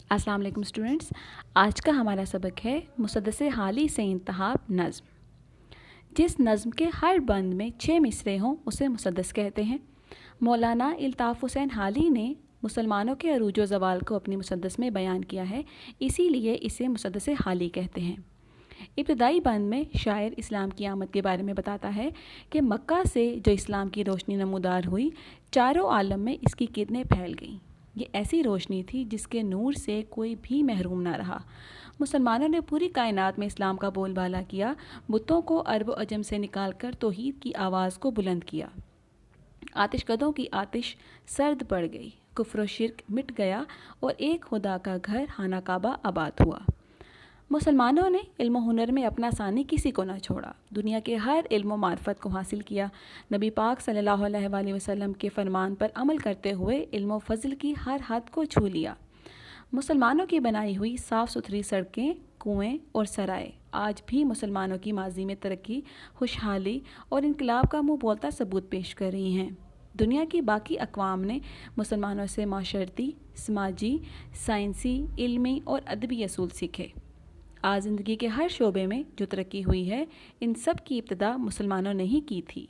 अस्सलाम वालेकुम स्टूडेंट्स। आज का हमारा सबक है मुसद्दस हाली से इंतहाब नज़्म। जिस नज़्म के हर बंद में 6 मिसरे हों उसे मुसद्दस कहते हैं। मौलाना इल्ताफ़ हुसैन हाली ने मुसलमानों के अरूज व ज़वाल को अपनी मुसद्दस में बयान किया है, इसीलिए इसे मुसद्दस हाली कहते हैं। इब्तदाई बंद में शायर इस्लाम की आमद के बारे में बताता है कि मक्का से जो इस्लाम की रोशनी नमूदार हुई, चारों आलम में इसकी किरणें फैल गईं। ये ऐसी रोशनी थी जिसके नूर से कोई भी महरूम ना रहा। मुसलमानों ने पूरी कायनात में इस्लाम का बोलबाला किया, बुतों को अरब व अजम से निकाल कर तौहीद की आवाज़ को बुलंद किया। आतिशकदों की आतिश सर्द पड़ गई, कुफ्र व शिर्क मिट गया और एक खुदा का घर खाना काबा आबाद हुआ। मुसलमानों ने इल्म हुनर में अपना सानी किसी को ना छोड़ा, दुनिया के हर इल्म व मार्फत को हासिल किया। नबी पाक सल्लल्लाहु अलैहि वसल्लम के फरमान पर अमल करते हुए इल्म व फज़ल की हर हद को छू लिया। मुसलमानों की बनाई हुई साफ़ सुथरी सड़कें, कुएं और सराय आज भी मुसलमानों की माजी में तरक्की, खुशहाली और इनकलाब का मुँह बोलता सबूत पेश कर रही हैं। दुनिया की बाकी अक़वाम ने मुसलमानों से माशरती, समाजी, साइंसी, इल्मी और अदबी असूल सीखे। आज ज़िंदगी के हर शोबे में जो तरक्की हुई है, इन सब की इब्तिदा मुसलमानों ने ही की थी।